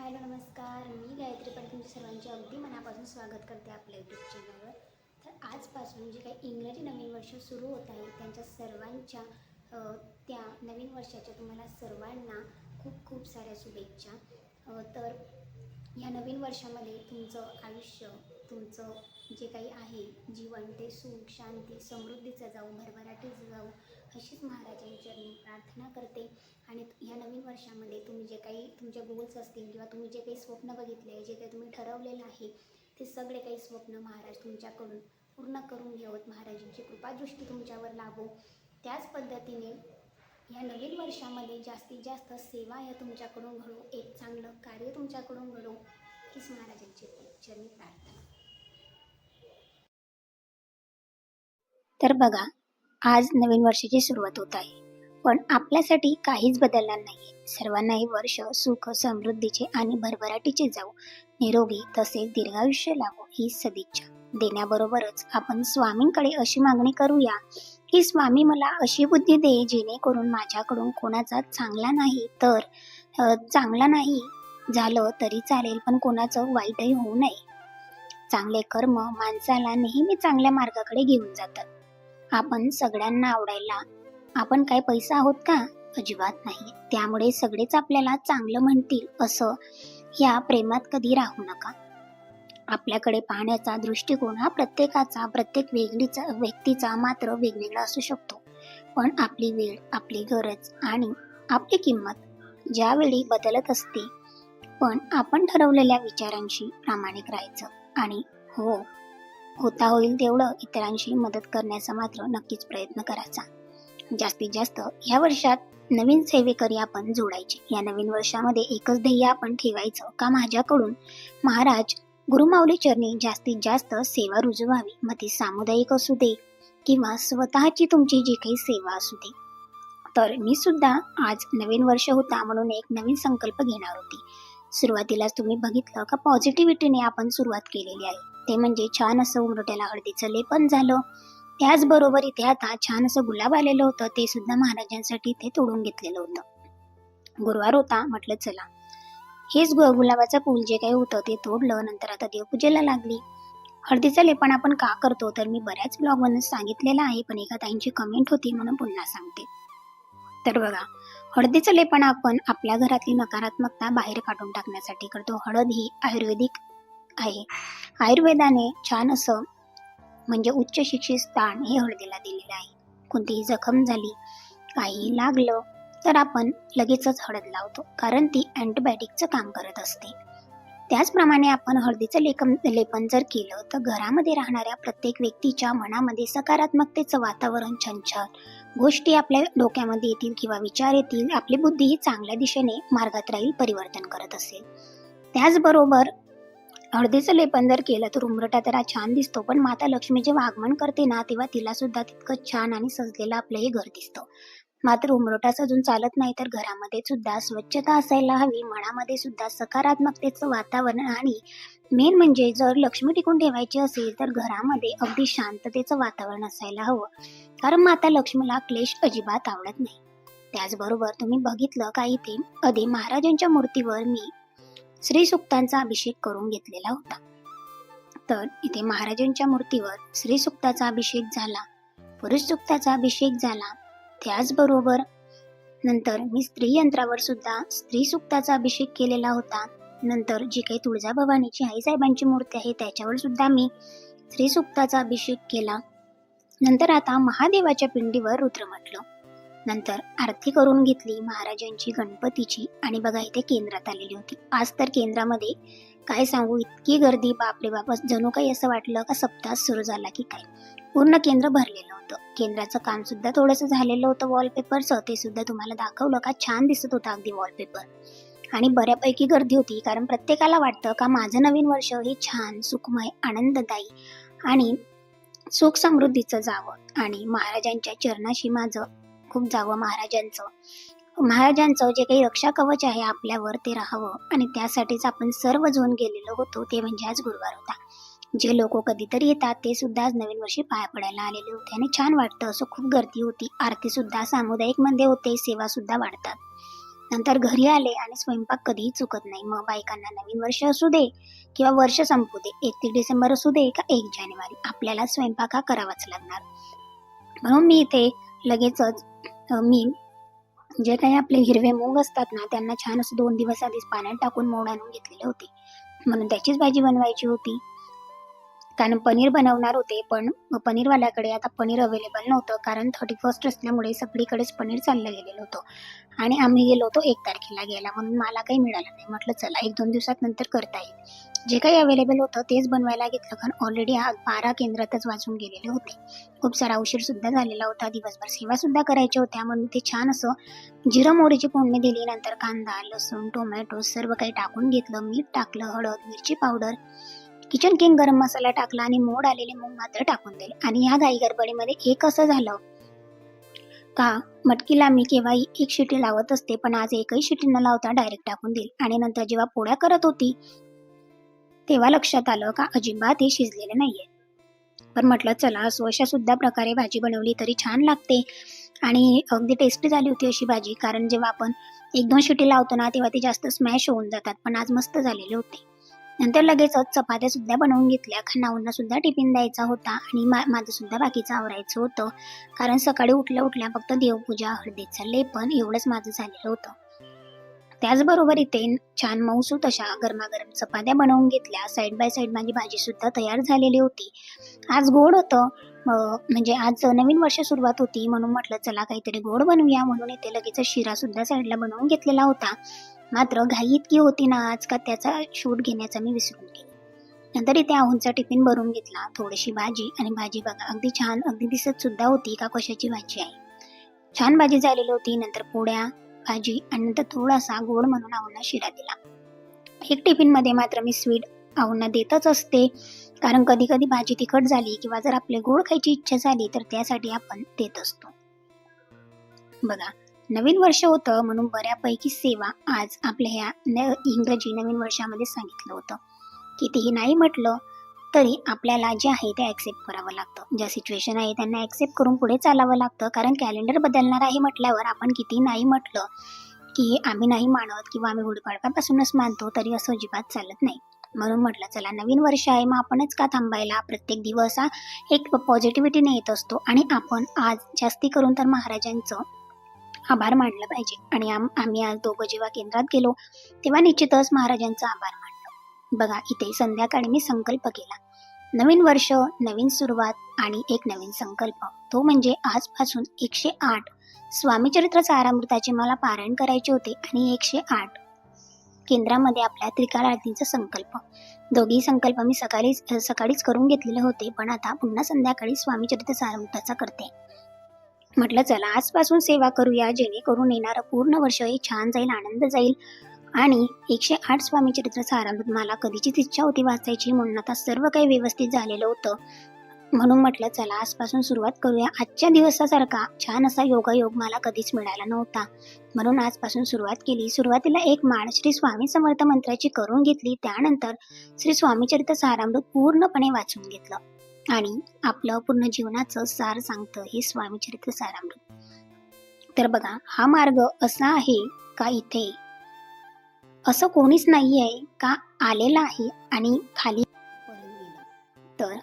Hello नमस्कार, मी गायत्री पाटील तुमच्या सर्वांचे अगदी मनापासून स्वागत करते आपल्या यूट्यूब चॅनलवर. तर आजपासून जे काही इंग्रजी नवीन वर्ष सुरू होत आहे त्यांच्या सर्वांच्या त्या नवीन वर्षाच्या तुम्हाला सर्वांना खूप खूप साऱ्या शुभेच्छा. तर या नवीन वर्षामध्ये तुमचं आयुष्य, तुमचं जे काही आहे जीवन, ते सुख शांती समृद्धीचं जाऊ, भरभराटीचं जाऊ, अशीच महाराजांच्या चरणी प्रार्थना करते. आणि या नवीन वर्षामध्ये तुम्ही जे काही तुमचे गोल्स असतील किंवा तुम्ही जे काही स्वप्न बघितले, जे काही तुम्ही ठरवलेलं आहे, ते सगळे काही स्वप्न महाराज तुमच्याकडून पूर्ण करून घेवत, महाराजांची कृपादृष्टी तुमच्यावर लाभो. त्याच पद्धतीने या नवीन वर्षामध्ये जास्तीत जास्त सेवा या तुमच्याकडून घडो, एक चांगलं कार्य तुमच्याकडून घडो, हीच महाराजांची चरणी प्रार्थना. तर बघा, आज नवीन वर्षाची सुरुवात होत आहे, पण आपल्यासाठी काहीच बदलणार नाहीये. सर्वांना हे वर्ष सुख समृद्धीचे आणि भरभराटीचे जाऊ, निरोगी तसेच दीर्घायुष्य लाभो ही सदिच्छा देण्याबरोबरच आपण स्वामींकडे अशी मागणी करूया की स्वामी मला अशी बुद्धी दे जेणेकरून माझ्याकडून कोणाचा चांगला नाही झालं तरी चालेल, पण कोणाचं वाईटही होऊ नये. चांगले कर्म माणसाला नेहमी चांगल्या मार्गाकडे घेऊन जातात. आपण सगळ्यांना आवडायला आपण काय पैसा आहोत का? अजिबात नाही. त्यामुळे सगळेच आपल्याला चांगलं म्हणतील असं या प्रेमात कधी राहू नका. आपल्याकडे पाहण्याचा दृष्टिकोन हा प्रत्येक व्यक्तीचा मात्र वेगवेगळा असू शकतो. पण आपली वेळ, आपली गरज आणि आपली किंमत ज्यावेळी बदलत असते, पण आपण ठरवलेल्या विचारांशी प्रामाणिक राहायचं आणि होता होईल तेवढं इतरांशी मदत करण्याचा मात्र नक्कीच प्रयत्न करायचा. जास्तीत जास्त या वर्षात नवीन सेवेकरी आपण जोडायचे. या नवीन वर्षामध्ये एकच ध्येय आपण ठेवायचं का महाराज गुरुमाऊली चरणी जास्तीत जास्त सेवा रुजू व्हावी. मग ती सामुदायिक असू दे किंवा स्वतःची तुमची जी काही सेवा असू दे. तर मी सुद्धा आज नवीन वर्ष होता म्हणून एक नवीन संकल्प घेणार होती. सुरुवातीलाच तुम्ही बघितलं का पॉझिटिव्हिटीने आपण सुरुवात केलेली आहे. ते म्हणजे छान असं उमरट्याला हळदीचं लेपन झालं. त्याचबरोबर इथे आता छान असं गुलाब आलेलं होतं, ते सुद्धा महाराजांसाठी इथे तोडून घेतलेलं होतं. गुरुवार होता, म्हटलं चला हेच गुलाबाचं फूल जे काही होतं ते तोडलं. नंतर आता देवपूजेला लागली. हळदीचं लेपन आपण का करतो तर मी बऱ्याच ब्लॉगमधून सांगितलेलं आहे, पण एका ताईंची कमेंट होती म्हणून पुन्हा सांगते. तर बघा, हळदीचं लेपन आपण आपल्या घरातली नकारात्मकता बाहेर काढून टाकण्यासाठी करतो. हळद ही आयुर्वेदिक आहे. आयुर्वेदाने छान असं म्हणजे उच्च शिक्षित स्थान हे हळदीला दिलेलं आहे. कोणतीही जखम झाली, काही लागलं तर आपण लगेचच हळद लावतो, कारण ती अँटीबायोटिकचं काम करत असते. त्याचप्रमाणे आपण हळदीचं लेपन जर केलं तर घरामध्ये राहणाऱ्या प्रत्येक व्यक्तीच्या मनामध्ये सकारात्मकतेचं वातावरण, छान गोष्टी आपल्या डोक्यामध्ये येतील किंवा विचार येतील. आपली बुद्धी ही चांगल्या दिशेने मार्गात राहील, परिवर्तन करत असेल. त्याचबरोबर हळदीचं लेपन जर केलं तर उंबरठा तर छान दिसतो, पण माता लक्ष्मी जेव्हा आगमन करते ना तेव्हा तिला सुद्धा तितकं छान आणि सजलेलं आपलं हे घर दिसतं. मात्र उंबरठा सजून चालत नाही, तर घरामध्ये सुद्धा स्वच्छता असायला हवी, मनामध्ये सुद्धा सकारात्मकतेचं वातावरण. आणि मेन म्हणजे जर लक्ष्मी टिकून ठेवायची असेल तर घरामध्ये अगदी शांततेचं वातावरण असायला हवं, कारण माता लक्ष्मीला क्लेश अजिबात आवडत नाही. त्याचबरोबर तुम्ही बघितलं का इथे आधी महाराजांच्या मूर्तीवर मी श्री सुक्तांचा अभिषेक करून घेतलेला होता. तर इथे महाराजांच्या मूर्तीवर श्री सुक्ताचा अभिषेक झाला, पुरुष सुक्ताचा अभिषेक झाला. त्याचबरोबर नंतर मी स्त्री यंत्रावर सुद्धा स्त्री सुक्ताचा अभिषेक केलेला होता. नंतर जी काही तुळजाभवानीची आईसाहेबांची मूर्ती आहे त्याच्यावर सुद्धा मी श्री सुक्ताचा अभिषेक केला. नंतर आता महादेवाच्या पिंडीवर रुद्र म्हटलं. नंतर आरती करून घेतली महाराजांची, गणपतीची. आणि बघा इथे केंद्रात आलेली होती. आज तर केंद्रामध्ये काय सांगू, इतकी गर्दी, बापरे बाप, जणू काही असं वाटलं का सप्ताह सुरू झाला की काय. पूर्ण केंद्र भरलेलं होतं. केंद्राचं काम सुद्धा थोडंसं झालेलं होतं वॉलपेपरचं, ते सुद्धा तुम्हाला दाखवलं का छान दिसत होतं अगदी वॉलपेपर. आणि बऱ्यापैकी गर्दी होती, कारण प्रत्येकाला वाटतं का माझं नवीन वर्ष हे छान, सुखमय, आनंददायी आणि सुख समृद्धीचं जावं आणि महाराजांच्या चरणाशी माझं खूप जावं. महाराजांचं जे काही रक्षा कवच आहे आपल्यावर ते राहावं. आणि त्यासाठीच आपण सर्व जण गेलेलो होतो. ते म्हणजे आज गुरुवार होता. जे लोक कधीतरी येतात ते सुद्धा आज नवीन वर्षी पाया पडायला आलेले होते आणि छान वाटतं असं. खूप गर्दी होती. आरती सुद्धा सामुदायिक मध्ये होते, सेवा सुद्धा वाढतात. नंतर घरी आले आणि स्वयंपाक कधीही चुकत नाही. मग बायकांना नवीन वर्ष असू दे किंवा वर्ष संपू दे, 31 डिसेंबर असू दे का 1 जानेवारी, आपल्याला स्वयंपाक हा करावाच लागणार. म्हणून मी इथे लगेचच मी जे काही आपले हिरवे मूग असतात ना, त्यांना छान असं 2 दिवस आधीच पाण्यात टाकून मोड आणून घेतलेले होते. म्हणून त्याचीच भाजी बनवायची होती. कारण पनीर बनवणार होते, पण पनीरवाल्याकडे आता पनीर अवेलेबल नव्हतं, कारण 31st असल्यामुळे सगळीकडेच पनीर चाललं गेलेलं होतं आणि आम्ही गेलो होतो 1 तारखेला घ्यायला, म्हणून मला काही मिळालं नाही. म्हटलं चला 1-2 दिवसात नंतर करता येईल. जे काही अवेलेबल होतं तेच बनवायला घेतलं, कारण ऑलरेडी 12 केंद्रातच वाजून गेलेले होते. खूप सारा उशीरसुद्धा झालेला होता. दिवसभर सेवासुद्धा करायच्या होत्या, म्हणून ते छान असं जिरं मोहरीची फोडणी दिली. नंतर कांदा, लसूण, टोमॅटो सर्व काही टाकून घेतलं. मीठ टाकलं, हळद, मिरची पावडर, किचन किंग गरम मसाला टाकला आणि मोड आलेले मूग मात्र टाकून दिले. आणि ह्या घाई गडबडीमध्ये एक असं झालं का मटकीला मी केव्हाही 1 शिटी लावत असते, पण आज एकही शिटी न लावता डायरेक्ट टाकून दिली. आणि नंतर जेव्हा पोळ्या करत होती तेव्हा लक्षात आलं का अजिबात हे शिजलेले नाहीये. पण म्हटलं चला असो, अशा सुद्धा प्रकारे भाजी बनवली तरी छान लागते आणि अगदी टेस्टी झाली होती अशी भाजी. कारण जेव्हा आपण 1-2 शिटी लावतो ना, तेव्हा ते जास्त स्मॅश होऊन जातात, पण आज मस्त झालेले होते. नंतर लगेचच चपात्या सुद्धा बनवून घेतल्या. खणाऊंना सुद्धा टिफिन द्यायचा होता आणि माझं सुद्धा बाकीचं आवरायचं होतं, कारण सकाळी उठल्या उठल्या फक्त देवपूजा, हळदीचा लेपन एवढंच माझं झालेलं होतं. त्याचबरोबर इथे छान मऊसूत अशा गरमागरम चपात्या बनवून घेतल्या. साईड बाय साईड माझी भाजी सुद्धा तयार झालेली होती. आज गोड होतं, म्हणजे आज नवीन वर्ष सुरुवात होती, म्हणून म्हटलं चला काहीतरी गोड बनवूया, म्हणून इथे लगेच शिरा सुद्धा साईडला बनवून घेतलेला होता. मात्र घाई इतकी होती ना आज का त्याचा शूट घेण्याचा मी विसरून गेले. नंतर इथे आहुंचा टिफिन भरून घेतला, थोडीशी भाजी, आणि भाजी बघा अगदी छान, अगदी दिसत सुद्धा होती का कशाची भाजी आहे. छान भाजी झालेली होती. नंतर पोळ्या, भाजी आणि नंतर थोडासा गोड म्हणून आहुंना शिरा दिला. एक टिफिनमध्ये मात्र मी स्वीट आहुंना देतच असते, कारण कधी कधी भाजी तिखट झाली किंवा जर आपले गोड खायची इच्छा झाली तर त्यासाठी आपण देत असतो. बघा नवीन वर्ष होतं म्हणून बऱ्यापैकी सेवा आज आपल्या ह्या इंग्रजी नवीन वर्षामध्ये सांगितलं होतं. कितीही नाही म्हटलं तरी आपल्याला जे आहे ते ॲक्सेप्ट करावं लागतं. ज्या सिच्युएशन आहे त्यांना ॲक्सेप्ट करून पुढे चालावं लागतं, कारण कॅलेंडर बदलणार आहे म्हटल्यावर आपण किती नाही म्हटलं की आम्ही नाही मानत किंवा आम्ही गुढीपाडव्यापासूनच मानतो तरी असं अजिबात चालत नाही. म्हणून म्हटलं चला नवीन वर्ष आहे, मग आपणच का थांबायला, प्रत्येक दिवस हा एक पॉझिटिव्हिटीने येत असतो आणि आपण आज जास्ती करून तर महाराजांचं आभार मानलं पाहिजे. आणि आम्ही आज दोघं जेव्हा केंद्रात गेलो तेव्हा निश्चितच महाराजांचा आभार मानलं. बघा इथे संध्याकाळी मी संकल्प केला, नवीन वर्ष, नवीन सुरुवात आणि एक नवीन संकल्प, तो म्हणजे आजपासून 108 स्वामीचरित्र सारामृताचे मला पारायण करायचे होते आणि 108 केंद्रामध्ये आपल्या त्रिकाल आरतीचा संकल्प. दोघी संकल्प मी सकाळीच करून घेतलेले होते, पण आता पुन्हा संध्याकाळी स्वामीचरित्र सारामृताचा करते. म्हटलं चला आजपासून सेवा करूया, जेणेकरून येणारं पूर्ण वर्ष हे छान जाईल, आनंद जाईल. आणि 108 स्वामीचरित्र सारामृत मला कधीचीच इच्छा होती वाचायची, म्हणून आता सर्व काही व्यवस्थित झालेलं होतं. म्हणून म्हटलं चला आजपासून सुरुवात करूया. आजच्या दिवसासारखा छान असा योगायोग मला कधीच मिळाला नव्हता, म्हणून आजपासून सुरुवात केली. सुरुवातीला एक माळ श्री स्वामी समर्थ मंत्राची करून घेतली, त्यानंतर श्री स्वामीचरित्र सारामृत पूर्णपणे वाचून घेतलं आणि आपलं पूर्ण जीवनाचं सार सांगतं हे स्वामीचरित्र सारामृत. तर बघा हा मार्ग असा आहे का इथे असं कोणीच नाही आहे का आलेला आहे आणि खाली पडून गेलं, तर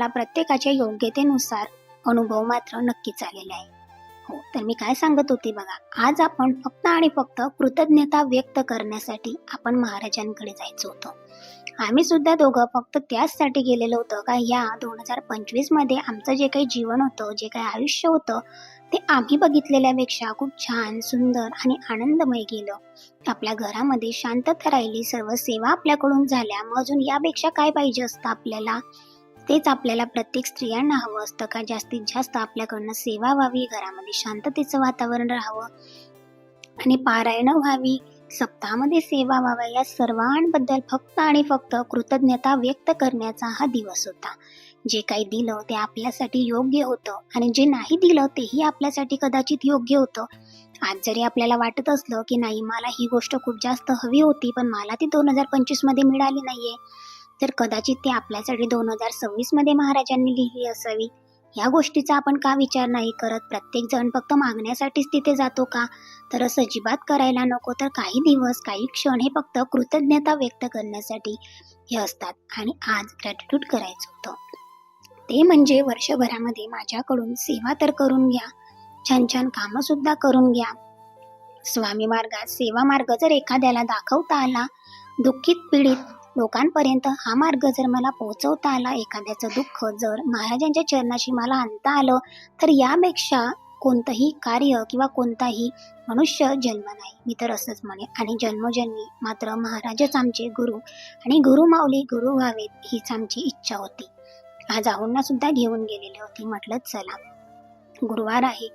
प्रत्येकाच्या योग्यतेनुसार अनुभव मात्र नक्कीच आलेला आहे. हो, तर मी काय सांगत होते बघा, आज आपण फक्त आणि फक्त कृतज्ञता व्यक्त करण्यासाठी आपण महाराजांकडे जायचं होतं. आम्ही सुद्धा दोघं फक्त त्याचसाठी गेलेलो होतं का या 2025 मध्ये आमचं जे काही जीवन होतं, जे काही आयुष्य होतं, ते आम्ही बघितलेल्यापेक्षा खूप छान, सुंदर आणि आनंदमय गेलं. आपल्या घरामध्ये शांतता राहिली, सर्व सेवा आपल्याकडून झाल्या, मग अजून यापेक्षा काय पाहिजे असतं आपल्याला. तेच आपल्याला प्रत्येक स्त्रियांना हवं असतं का जास्तीत जास्त आपल्याकडनं सेवा व्हावी, घरामध्ये शांततेचं वातावरण राहावं आणि पारायण व्हावी, सप्ताहामध्ये सेवा व्हाव्या. या सर्वांबद्दल फक्त आणि फक्त कृतज्ञता व्यक्त करण्याचा हा दिवस होता. जे काही दिलं ते आपल्यासाठी योग्य होतं आणि जे नाही दिलं तेही आपल्यासाठी कदाचित योग्य होतं. आज जरी आपल्याला वाटत असलं की नाही मला ही गोष्ट खूप जास्त हवी होती पण मला ती 2025 मध्ये मिळाली नाहीये, तर कदाचित ती आपल्यासाठी 2026 मध्ये महाराजांनी लिहिली असावी. या गोष्टीचा आपण का विचार नाही करत? प्रत्येक जण फक्त मागण्यासाठीच तिथे जातो का? तर असं अजिबात करायला नको. तर काही दिवस, काही क्षण हे फक्त कृतज्ञता व्यक्त करण्यासाठी हे असतात. आणि आज ग्रॅटिट्यूड करायचं होतं. ते म्हणजे वर्षभरामध्ये माझ्याकडून सेवा तर करून घ्या, छान छान कामं सुद्धा करून घ्या. स्वामी मार्गात सेवा मार्ग जर एखाद्याला दाखवता आला, दुःखित पीडित लोकांपर्यंत हा मार्ग जर मला पोहोचवता आला, एखाद्याचं दुःख जर महाराजांच्या चरणाशी मला आणता आलं, तर यापेक्षा कोणतंही कार्य किंवा कोणताही मनुष्य जन्म नाही. मी तर असंच म्हणेन. आणि जन्मोजन्मी मात्र महाराजच आमचे गुरु आणि गुरु माऊली गुरु व्हावेत हीच आमची इच्छा होती. आज आहोंना सुद्धा घेऊन गेलेली होती. म्हटलं चला गुरुवार आहे.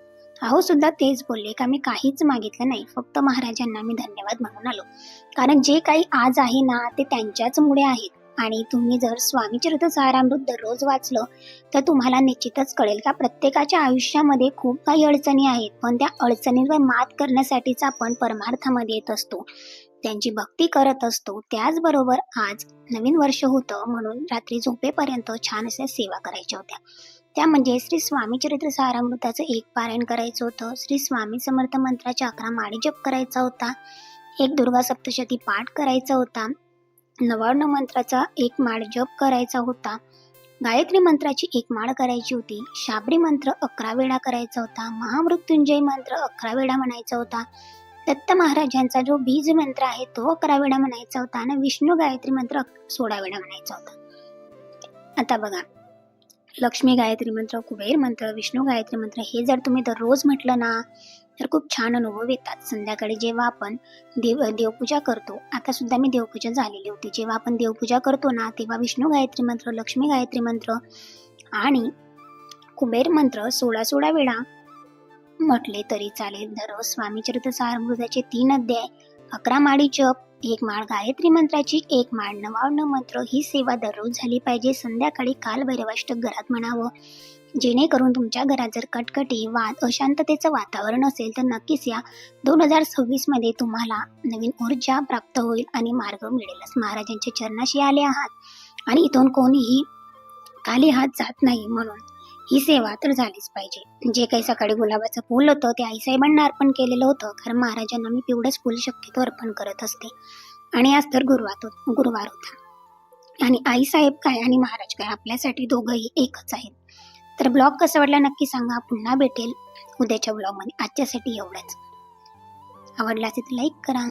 आहो सुद्धा तेच बोलले का मी काहीच मागितलं नाही, फक्त महाराजांना मी धन्यवाद म्हणून आलो. कारण जे काही आज आहे ना ते त्यांच्याच मुळे आहेत. आणि तुम्ही जर स्वामी चरित्र सारामृत दररोज वाचलं तर तुम्हाला निश्चितच कळेल का प्रत्येकाच्या आयुष्यामध्ये खूप काही अडचणी आहेत, पण त्या अडचणींवर मात करण्यासाठीच आपण परमार्थामध्ये येत असतो, त्यांची भक्ती करत असतो. त्याचबरोबर आज नवीन वर्ष होतं म्हणून रात्री झोपेपर्यंत छान अशा सेवा करायच्या होत्या. त्या म्हणजे श्री स्वामी चरित्र सारामृताचं एक पारायण करायचं होतं, श्री स्वामी समर्थ मंत्राच्या 11 माळी जप करायचा होता, एक दुर्गा सप्तशती पाठ करायचा होता, नवार्ण मंत्राचा 1 माळ जप करायचा होता, गायत्री मंत्राची 1 माळ करायची होती, शाबरी मंत्र 11 वेळा करायचा होता, महामृत्युंजय मंत्र 11 वेळा म्हणायचा होता, दत्त महाराजांचा जो बीज मंत्र आहे तो 11 वेळा म्हणायचा होता आणि विष्णू गायत्री मंत्र 16 वेळा म्हणायचा होता. आता बघा, लक्ष्मी गायत्री मंत्र, कुबेर मंत्र, विष्णू गायत्री मंत्र हे जर तुम्ही दररोज म्हटलं ना तर खूप छान अनुभव येतात. संध्याकाळी जेव्हा आपण देवपूजा करतो, आता सुद्धा मी देवपूजा झालेली होती, जेव्हा आपण देवपूजा करतो ना तेव्हा विष्णू गायत्री मंत्र, लक्ष्मी गायत्री मंत्र आणि कुबेर मंत्र 16 वेळा म्हटले तरी चालेल. दररोज स्वामी चरित्र सारामृताचे 3 अध्याय, 11 माळी जप, 1 माळ गायत्री मंत्राची, 1 माळ नवार्ण मंत्र ही सेवा दररोज झाली पाहिजे. संध्याकाळी कालभैरवाष्टक घरात म्हणावं, जेणेकरून तुमच्या घरात जर कटकटी, वाद, अशांततेचं वातावरण असेल तर नक्कीच या 2026 मध्ये तुम्हाला नवीन ऊर्जा प्राप्त होईल आणि मार्ग मिळेलच. महाराजांच्या चरणाशी आले आहात आणि इथून कोणीही खाली हात जात नाही, म्हणून ही सेवा तर झालीच पाहिजे. जे काही सकाळी गुलाबाचं फूल होतं ते आईसाहेबांना अर्पण केलेलं होतं, कारण महाराजांना मी पिवळंच फूल शक्यतो अर्पण करत असते. आणि आज तर गुरुवार होता आणि आईसाहेब काय आणि महाराज काय आपल्यासाठी दोघंही एकच आहेत. तर ब्लॉग कसा वाटला नक्की सांगा. पुन्हा भेटेल उद्याच्या ब्लॉगमध्ये. आजच्यासाठी एवढंच. आवडला असेल तर लाईक करा.